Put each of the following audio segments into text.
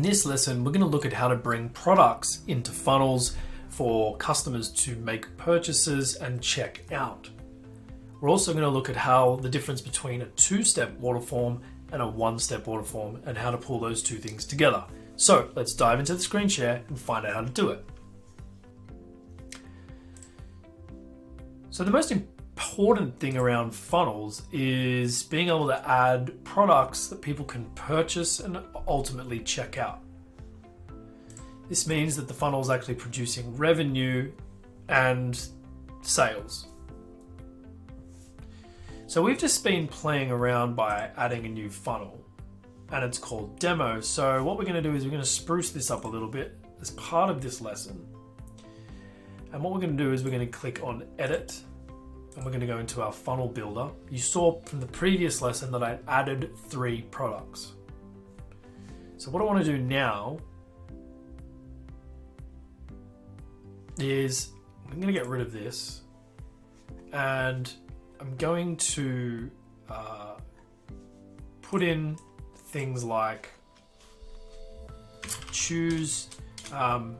this lesson, we're going to look at how to bring products into funnels for customers to make purchases and check out. We're also going to look at how the difference between a two-step order form and a one-step order form and how to pull those two things together. So let's dive into the screen share and find out how to do it. So the most important thing around funnels is being able to add products that people can purchase and ultimately check out. This means that the funnel is actually producing revenue and sales. So we've just been playing around by adding a new funnel, and it's called demo. So what we're going to do is we're going to spruce this up a little bit as part of this lesson. And what we're going to do is we're going to click on edit, and we're going to go into our funnel builder. You saw from the previous lesson that I added 3 products. So what I want to do now is I'm going to get rid of this, and I'm going to put in things like choose so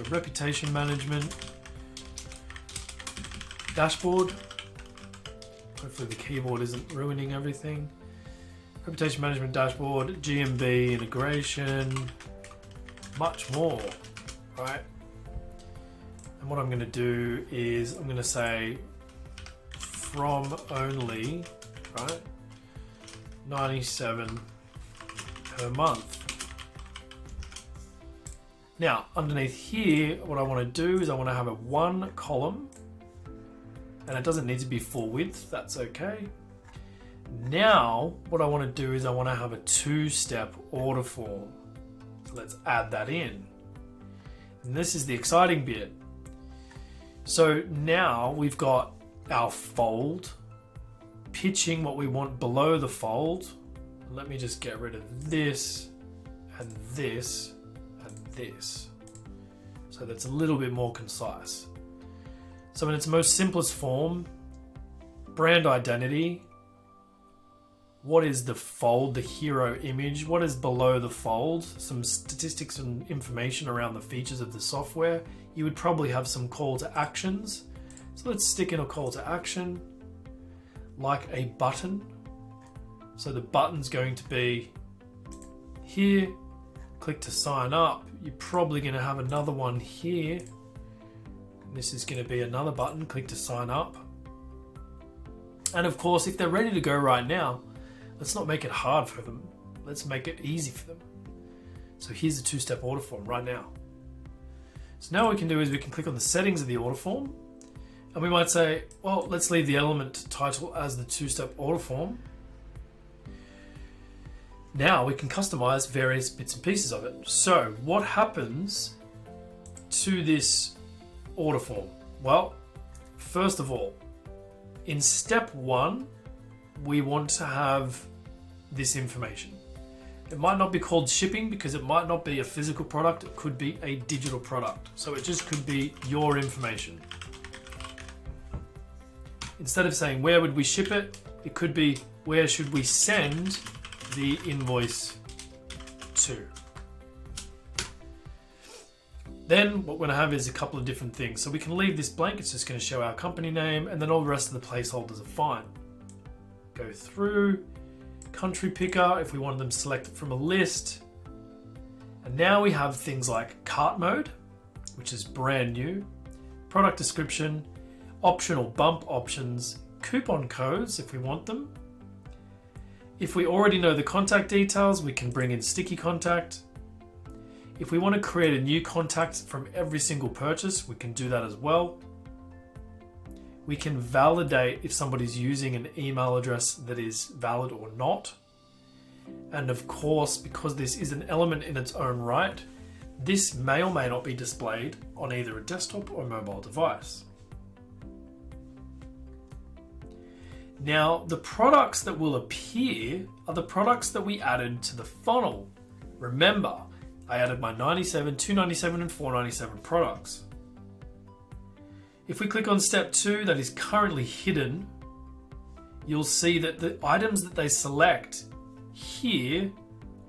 reputation management dashboard. Hopefully the keyboard isn't ruining everything. Reputation management dashboard, GMB integration, much more, right? And what I'm going to do is I'm going to say from only, right, 97 per month. Now underneath here, what I want to do is I want to have a 1 column, and it doesn't need to be full width, that's okay. Now what I want to do is I want to have a 2-step order form. So let's add that in. And this is the exciting bit. So now we've got our fold, pitching what we want below the fold. Let me just get rid of this and this and this, so that's a little bit more concise. So in its most simplest form, brand identity, what is the fold, the hero image, what is below the fold, some statistics and information around the features of the software. You would probably have some call to actions. So let's stick in a call to action, like a button. So the button's going to be here, click to sign up. You're probably going to have another one here. This is going to be another button, click to sign up. And of course, if they're ready to go right now, let's not make it hard for them. Let's make it easy for them. So here's the 2-step order form right now. So now what we can do is we can click on the settings of the order form, and we might say, well, let's leave the element title as the 2-step order form. Now we can customize various bits and pieces of it. So what happens to this order form? Well, first of all, in step 1, we want to have this information. It might not be called shipping because it might not be a physical product. It could be a digital product. So it just could be your information. Instead of saying where would we ship it, it could be where should we send the invoice to. Then what we're going to have is a couple of different things. So we can leave this blank. It's just going to show our company name, and then all the rest of the placeholders are fine. Go through, country picker if we wanted them selected from a list. And now we have things like cart mode, which is brand new, product description, optional bump options, coupon codes if we want them. If we already know the contact details, we can bring in sticky contact. If we want to create a new contact from every single purchase, we can do that as well. We can validate if somebody's using an email address that is valid or not. And of course, because this is an element in its own right, this may or may not be displayed on either a desktop or mobile device. Now, the products that will appear are the products that we added to the funnel. Remember, I added my 97, 297 and 497 products. If we click on step 2 that is currently hidden, you'll see that the items that they select here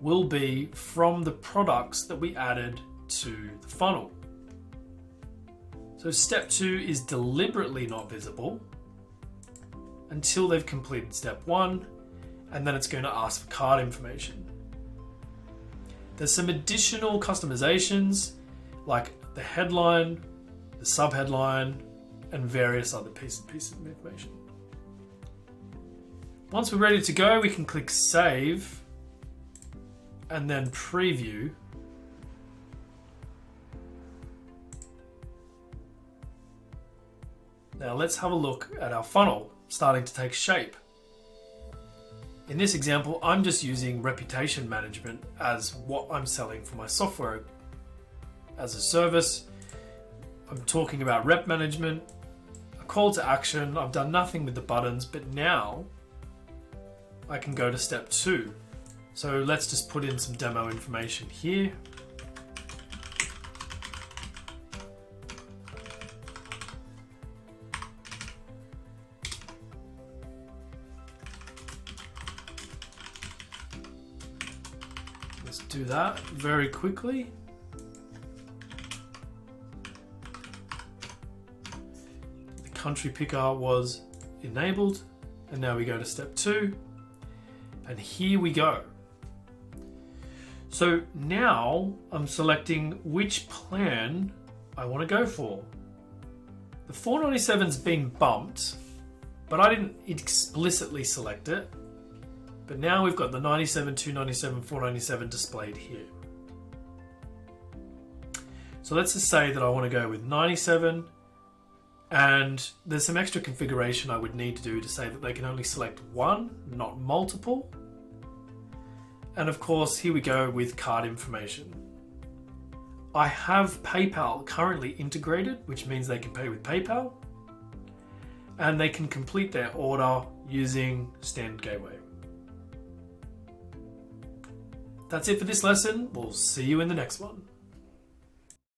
will be from the products that we added to the funnel. So step 2 is deliberately not visible until they've completed step 1, and then it's going to ask for card information. There's some additional customizations like the headline, the subheadline, and various other pieces of information. Once we're ready to go, we can click Save and then Preview. Now let's have a look at our funnel starting to take shape. In this example, I'm just using reputation management as what I'm selling for my software as a service. I'm talking about rep management, a call to action. I've done nothing with the buttons, but now I can go to step 2. So let's just put in some demo information here. Let's do that very quickly. The country picker was enabled, and now we go to step 2, and here we go. So now I'm selecting which plan I want to go for. The $497's been bumped, but I didn't explicitly select it. But now we've got the $97, $297, $497 displayed here. So let's just say that I want to go with 97, and there's some extra configuration I would need to do to say that they can only select one, not multiple. And of course, here we go with card information. I have PayPal currently integrated, which means they can pay with PayPal, and they can complete their order using Standard Gateway. That's it for this lesson. We'll see you in the next one.